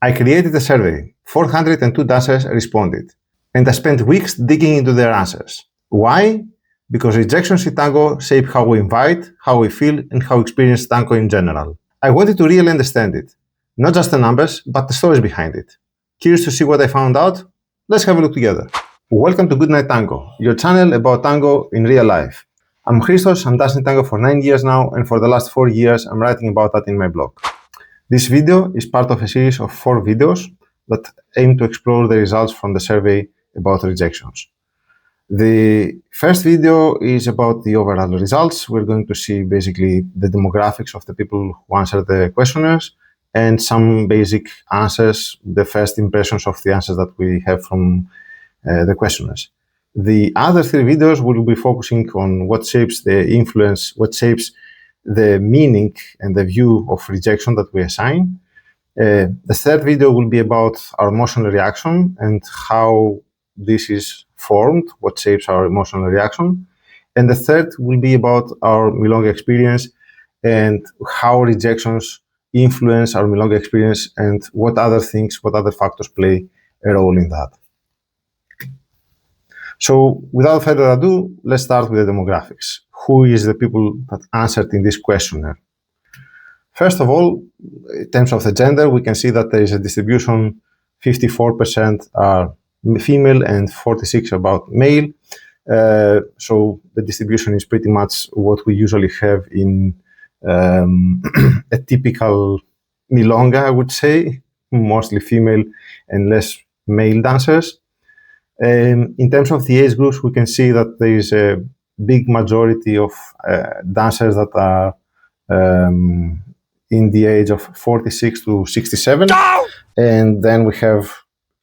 I created a survey. 402 dancers responded, and I spent weeks digging into their answers. Why? Because rejections in tango shape how we invite, how we feel, and how we experience tango in general. I wanted to really understand it. Not just the numbers, but the stories behind it. Curious to see what I found out? Let's have a look together. Welcome to Good Night Tango, your channel about tango in real life. I'm Christos, I'm dancing tango for 9 years now, and for the last 4 years I'm writing about that in my blog. This video is part of a series of 4 videos that aim to explore the results from the survey about rejections. The first video is about the overall results. We're going to see basically the demographics of the people who answered the questionnaires and some basic answers, the first impressions of the answers that we have from the questionnaires. The other 3 videos will be focusing on what shapes the influence, what shapes the meaning and the view of rejection that we assign. The third video will be about our emotional reaction and how this is formed, what shapes our emotional reaction. And the third will be about our milonga experience and how rejections influence our milonga experience and what other things, what other factors play a role in that. So without further ado, let's start with the demographics. Who is the people that answered in this questionnaire? First of all, in terms of the gender, we can see that there is a distribution, 54% are female and 46% about male. So the distribution is pretty much what we usually have in a typical milonga, I would say, mostly female and less male dancers. In terms of the age groups, we can see that there is a big majority of dancers that are in the age of 46 to 67. No! And then we have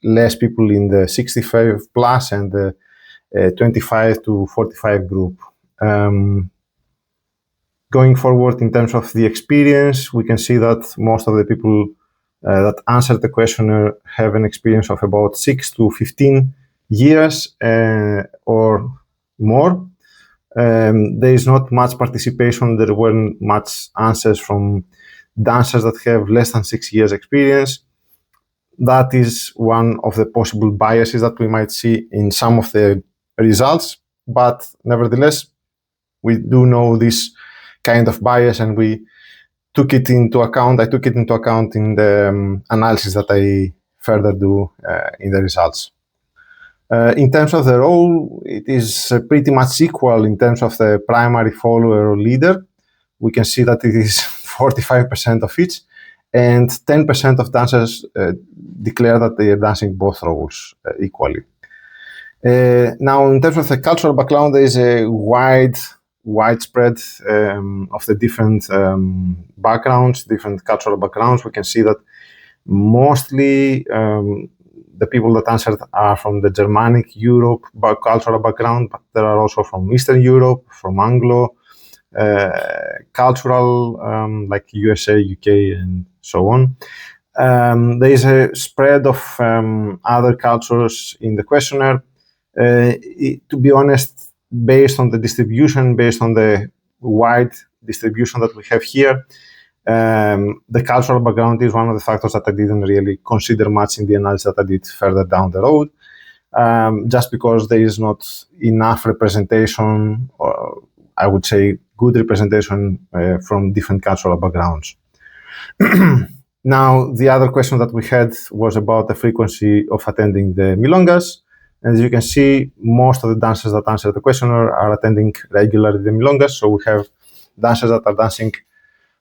less people in the 65 plus and the 25 to 45 group. Going forward in terms of the experience, we can see that most of the people that answered the questionnaire have an experience of about 6 to 15 years or more. There is not much participation. There weren't much answers from dancers that have less than 6 years experience. That is one of the possible biases that we might see in some of the results, but nevertheless, we do know this kind of bias and we took it into account. I took it into account in the analysis that I further do in the results. In terms of the role, it is pretty much equal in terms of the primary follower or leader. We can see that it is 45% of each, and 10% of dancers declare that they are dancing both roles equally. Now, in terms of the cultural background, there is a widespread of the different backgrounds, different cultural backgrounds. We can see that mostly the people that answered are from the Germanic Europe cultural background, but there are also from Eastern Europe, from Anglo, cultural, like USA, UK, and so on. There is a spread of other cultures in the questionnaire. To be honest, based on the distribution, based on the wide distribution that we have here, the cultural background is one of the factors that I didn't really consider much in the analysis that I did further down the road, just because there is not enough representation, or I would say good representation from different cultural backgrounds. Now, the other question that we had was about the frequency of attending the milongas. And as you can see, most of the dancers that answered the questionnaire are attending regularly the milongas. So we have dancers that are dancing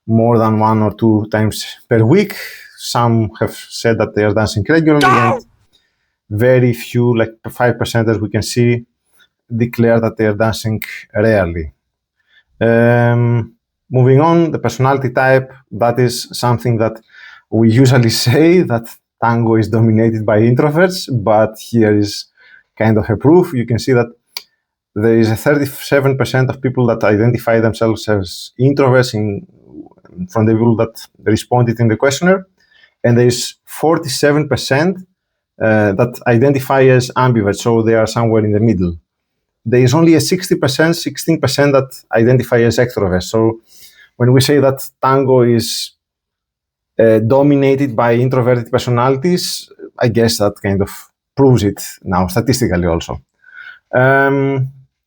more than 1 or 2 times per week. Some have said that they are dancing regularly, and very few, like 5%, as we can see, declare that they are dancing rarely. Moving on, the personality type, that is something that we usually say that tango is dominated by introverts, but here is kind of a proof. You can see that there is a 37% of people that identify themselves as introverts from the people that responded in the questionnaire, and there is 47% that identify as ambiverts, so they are somewhere in the middle. There is only a 16% that identify as extroverts. So when we say that tango is dominated by introverted personalities, I guess that kind of proves it now statistically also.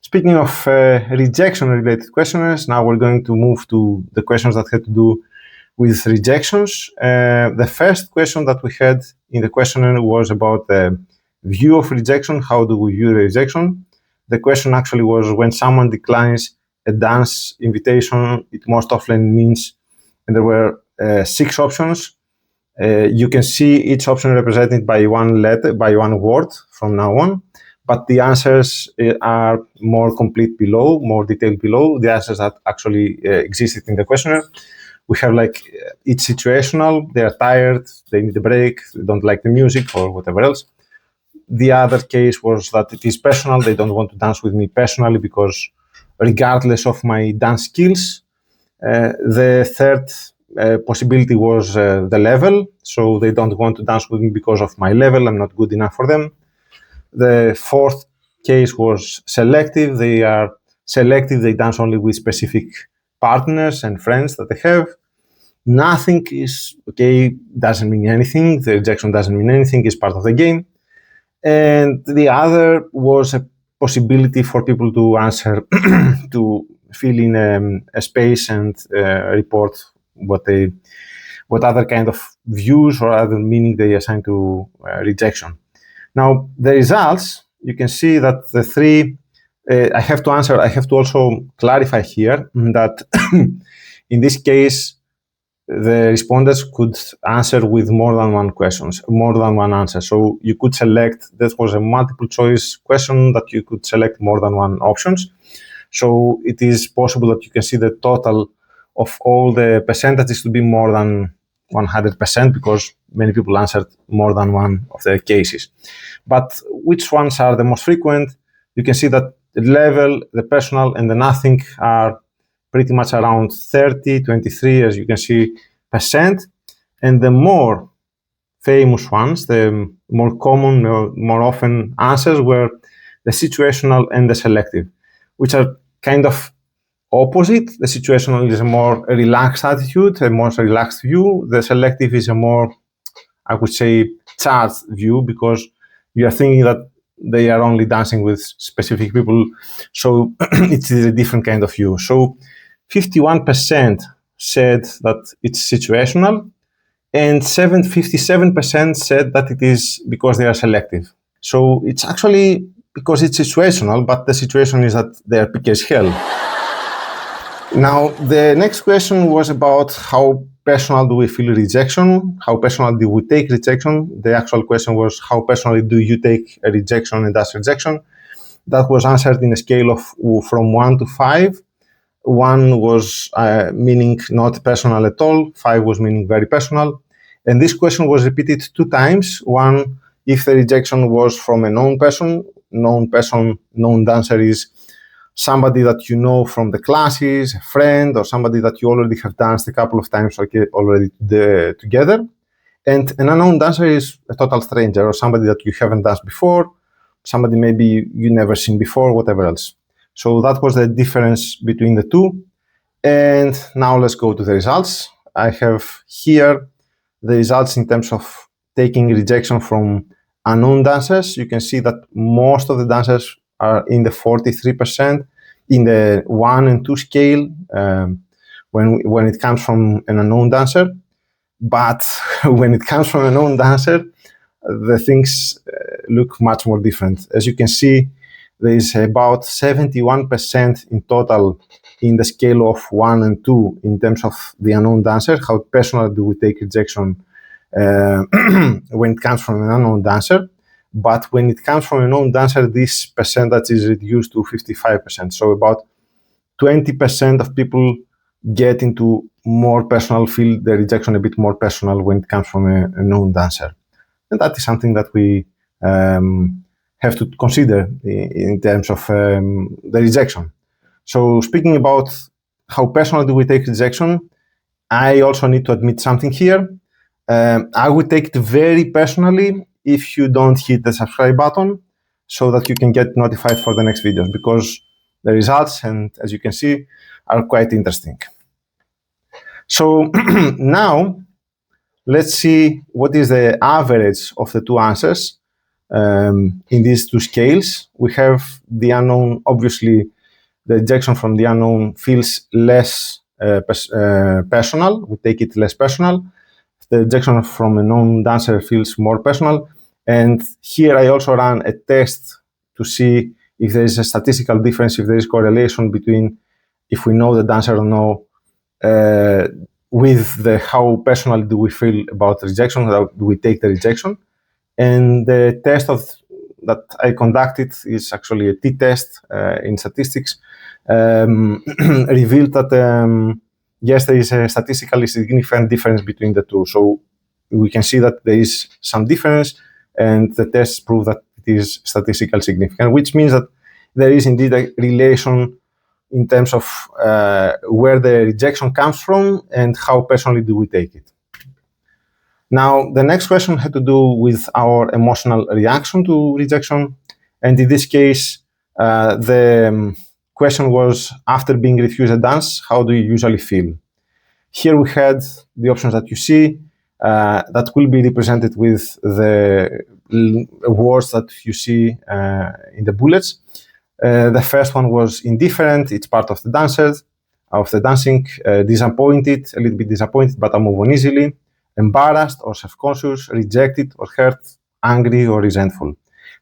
Speaking of rejection-related questionnaires, now we're going to move to the questions that had to do with rejections. The first question that we had in the questionnaire was about the view of rejection. How do we view rejection? The question actually was, when someone declines a dance invitation, it most often means, and there were 6 options. You can see each option represented by one letter, by one word from now on, but the answers are more complete below, more detailed below, the answers that actually existed in the questionnaire. We have like it's situational, they are tired, they need a break, they don't like the music or whatever else. The other case was that it is personal, they don't want to dance with me personally because regardless of my dance skills. The third possibility was the level, so they don't want to dance with me because of my level, I'm not good enough for them. The fourth case was selective, they are selective, they dance only with specific partners and friends that they have. Nothing is okay, doesn't mean anything, the rejection doesn't mean anything, it's part of the game. And the other was a possibility for people to answer, to fill in a space and report what other kind of views or other meaning they assign to rejection. Now, the results, you can see that the 3, I have to also clarify here that in this case, the respondents could answer with more than one answer. So you could select, that was a multiple choice question that you could select more than one options. So it is possible that you can see the total of all the percentages to be more than 100% because many people answered more than one of the cases. But which ones are the most frequent? You can see that the level, the personal, and the nothing are pretty much around 30, 23, as you can see, percent. And the more famous ones, the more common, more often answers were the situational and the selective, which are kind of opposite. The situational is a more relaxed attitude, a more relaxed view. The selective is a more, I would say, charged view because you are thinking that they are only dancing with specific people. So it's a different kind of view. So 51% said that it's situational, and 57% said that it is because they are selective. So it's actually because it's situational, but the situation is that they are picky as hell. Now, the next question was about how personal do we feel rejection? How personal do we take rejection? The actual question was, how personally do you take a rejection and that's rejection? That was answered in a scale of from 1 to 5. 1 was meaning not personal at all, 5 was meaning very personal. And this question was repeated 2 times. One, if the rejection was from a known person, known dancer is somebody that you know from the classes, a friend, or somebody that you already have danced a couple of times already together. And an unknown dancer is a total stranger or somebody that you haven't danced before, somebody maybe you never seen before, whatever else. So that was the difference between the two. And now let's go to the results. I have here the results in terms of taking rejection from unknown dancers. You can see that most of the dancers are in the 43% in the 1 and 2 scale when it comes from an unknown dancer. But when it comes from a known dancer, the things look much more different. As you can see, there is about 71% in total in the scale of 1 and 2 in terms of the unknown dancer. How personal do we take rejection when it comes from an unknown dancer? But when it comes from a known dancer, this percentage is reduced to 55%. So about 20% of people get into more personal, feel the rejection a bit more personal when it comes from a known dancer. And that is something that we have to consider in terms of the rejection. So speaking about how personal do we take rejection, I also need to admit something here. I would take it very personally if you don't hit the subscribe button so that you can get notified for the next videos, because the results, and as you can see, are quite interesting. So now let's see what is the average of the two answers in these two scales. We have the unknown. Obviously, the rejection from the unknown feels less personal. We take it less personal. The rejection from a known dancer feels more personal. And here I also ran a test to see if there is a statistical difference, if there is correlation between if we know the dancer or no, with the how personal do we feel about rejection, how do we take the rejection. And the test that I conducted is actually a t-test in statistics, revealed that yes, there is a statistically significant difference between the two. So we can see that there is some difference, and the tests prove that it is statistically significant, which means that there is indeed a relation in terms of where the rejection comes from and how personally do we take it. Now, the next question had to do with our emotional reaction to rejection. And in this case, the question was, after being refused a dance, how do you usually feel? Here we had the options that you see that will be represented with the words that you see in the bullets. The first one was indifferent. It's part of the dancing, disappointed, a little bit disappointed, but I move on easily. Embarrassed or self-conscious, rejected or hurt, angry or resentful.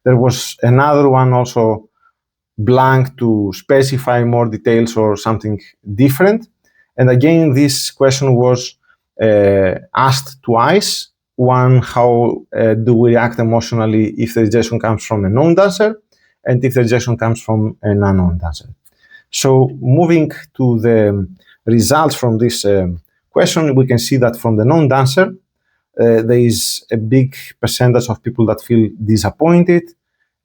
There was another one also blank to specify more details or something different. And again, this question was asked twice. One, how do we react emotionally if the rejection comes from a known dancer, and if the rejection comes from an unknown dancer. So moving to the results from this question, we can see that from the known dancer, there is a big percentage of people that feel disappointed.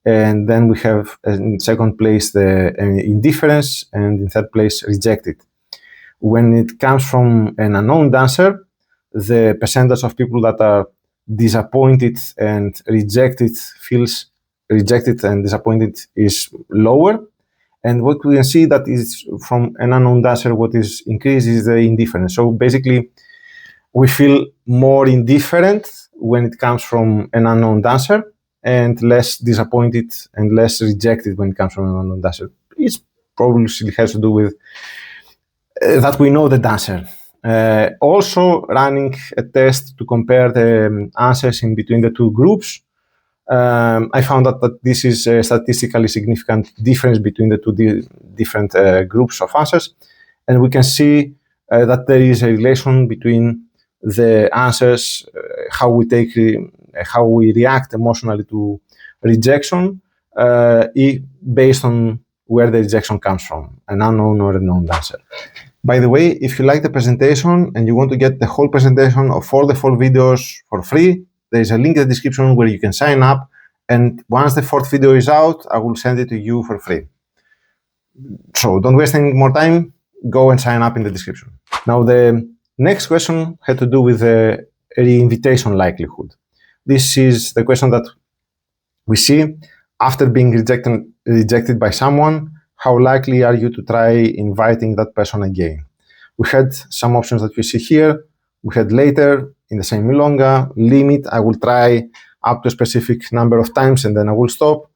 And then we have in second place the indifference, and in third place rejected. When it comes from an unknown dancer, the percentage of people that are disappointed and rejected and disappointed is lower. And what we can see that is from an unknown dancer, what is increased is the indifference. So basically, we feel more indifferent when it comes from an unknown dancer, and less disappointed and less rejected when it comes from an unknown dancer. It probably has to do with that we know the dancer. Also running a test to compare the answers in between the two groups, I found out that this is a statistically significant difference between the two different groups of answers. And we can see that there is a relation between the answers, how we react emotionally to rejection, based on where the rejection comes from, an unknown or a known dancer. By the way, if you like the presentation and you want to get the whole presentation of all the 4 videos for free, there is a link in the description where you can sign up, and once the 4th video is out, I will send it to you for free. So don't waste any more time, go and sign up in the description. Now, the next question had to do with the reinvitation likelihood. This is the question that we see after being rejected by someone. How likely are you to try inviting that person again? We had some options that you see here. We had later, in the same milonga, limit, I will try up to a specific number of times and then I will stop.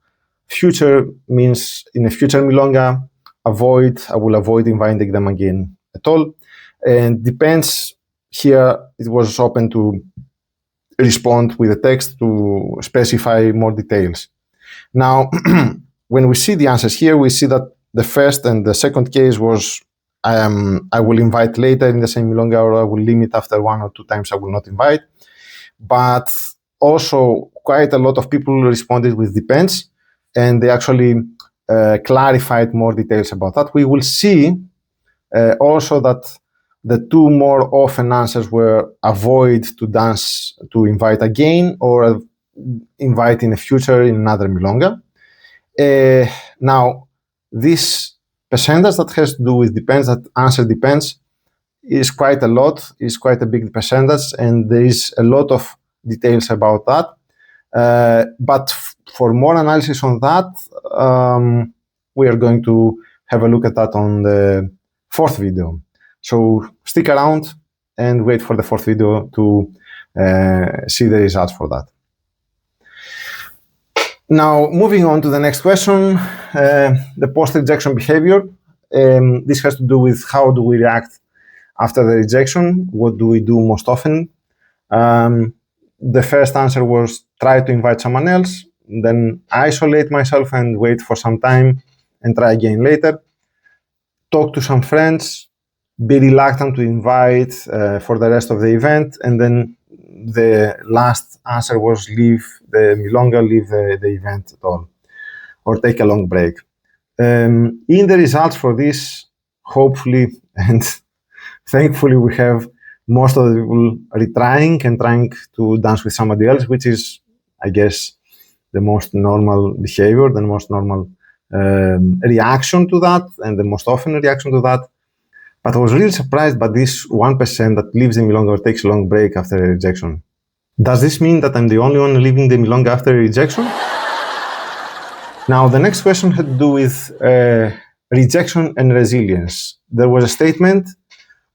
Future means in a future milonga, I will avoid inviting them again at all. And depends, here it was open to respond with a text to specify more details. Now, when we see the answers here, we see that the first and the second case was I will invite later in the same milonga, or I will limit after 1 or 2 times I will not invite. But also quite a lot of people responded with depends, and they actually clarified more details about that. We will see also that the 2 more often answers were avoid to dance, to invite again, or invite in the future in another milonga. Now, this percentage that has to do with depends, that answer depends, is quite a lot, is quite a big percentage, and there is a lot of details about that. But for more analysis on that, we are going to have a look at that on the 4th video. So stick around and wait for the 4th video to see the results for that. Now, moving on to the next question, the post-rejection behavior. This has to do with how do we react after the rejection, what do we do most often. The first answer was try to invite someone else, then isolate myself and wait for some time and try again later. Talk to some friends, be reluctant to invite for the rest of the event, and then the last answer was leave the event at all, or take a long break. In the results for this, hopefully and thankfully, we have most of the people retrying and trying to dance with somebody else, which is, I guess, the most normal behavior, the most normal reaction to that, and the most often reaction to that. But I was really surprised by this 1% that leaves the milonga or takes a long break after a rejection. Does this mean that I'm the only one leaving the milonga after a rejection? Now, the next question had to do with rejection and resilience. There was a statement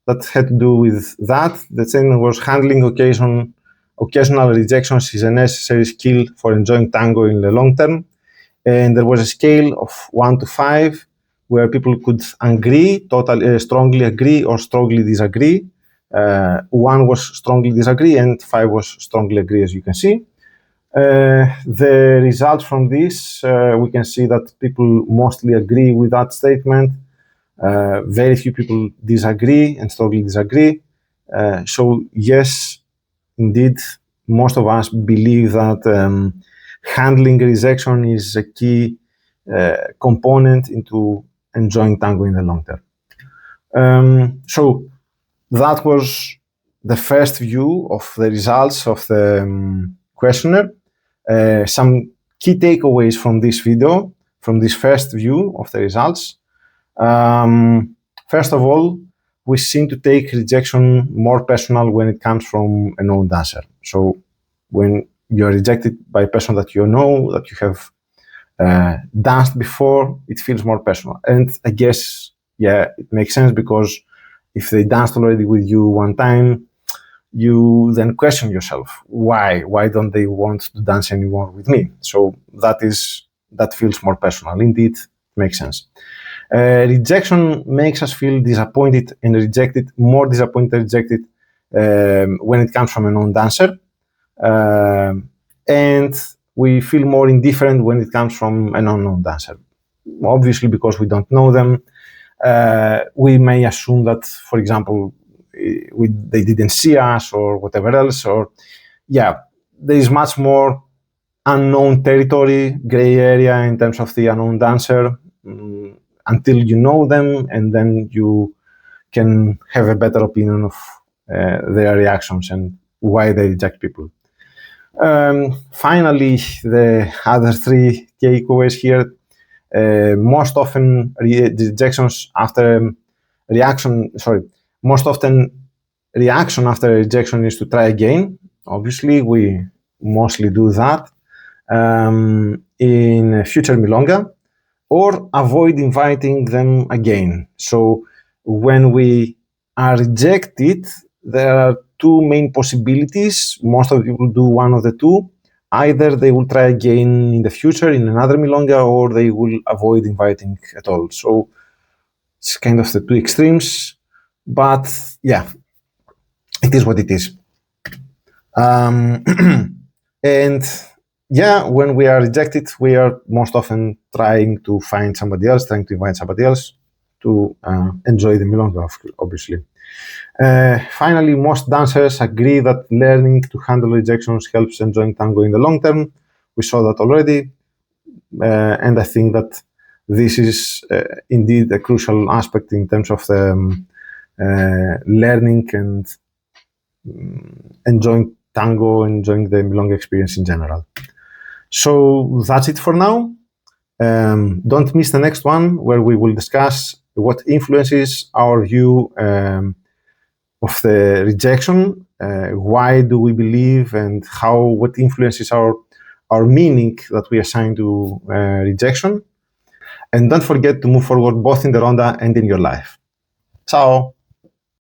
that had to do with that. The statement was handling occasional rejections is a necessary skill for enjoying tango in the long term. And there was a scale of 1 to 5 where people could agree, strongly agree or strongly disagree. 1 was strongly disagree and 5 was strongly agree, as you can see. The result from this, we can see that people mostly agree with that statement. Very few people disagree and strongly disagree. So yes, indeed, most of us believe that handling rejection is a key component into enjoying tango in the long term. So that was the first view of the results of the questionnaire. Some key takeaways from this video, from this first view of the results. First of all, we seem to take rejection more personal when it comes from a known dancer. So when you're rejected by a person that you know, that you have danced before, it feels more personal. And I guess, yeah, it makes sense because if they danced already with you one time, you then question yourself, why don't they want to dance anymore with me? So that feels more personal. Indeed, makes sense. Rejection makes us feel disappointed and rejected, more disappointed and rejected when it comes from a known dancer. And we feel more indifferent when it comes from an unknown dancer. Obviously, because we don't know them, we may assume that, for example, they didn't see us or whatever else, or yeah, there is much more unknown territory, gray area in terms of the unknown dancer until you know them, and then you can have a better opinion of their reactions and why they reject people. Finally, the other 3 takeaways here. Most often rejection after reaction after rejection is to try again. Obviously, we mostly do that in future milonga, or avoid inviting them again. So when we are rejected, there are 2 main possibilities. Most of the people do one of the 2. Either they will try again in the future in another milonga, or they will avoid inviting at all. So it's kind of the 2 extremes, but yeah, it is what it is. And yeah, when we are rejected, we are most often trying to find somebody else, trying to invite somebody else to enjoy the milonga, obviously. Finally, most dancers agree that learning to handle rejections helps enjoying tango in the long term. We saw that already. And I think that this is indeed a crucial aspect in terms of the learning and enjoying tango, enjoying the milonga experience in general. So that's it for now. Don't miss the next one, where we will discuss what influences our view of the rejection, why do we believe, and what influences our meaning that we assign to rejection. And don't forget to move forward both in the ronda and in your life. Ciao!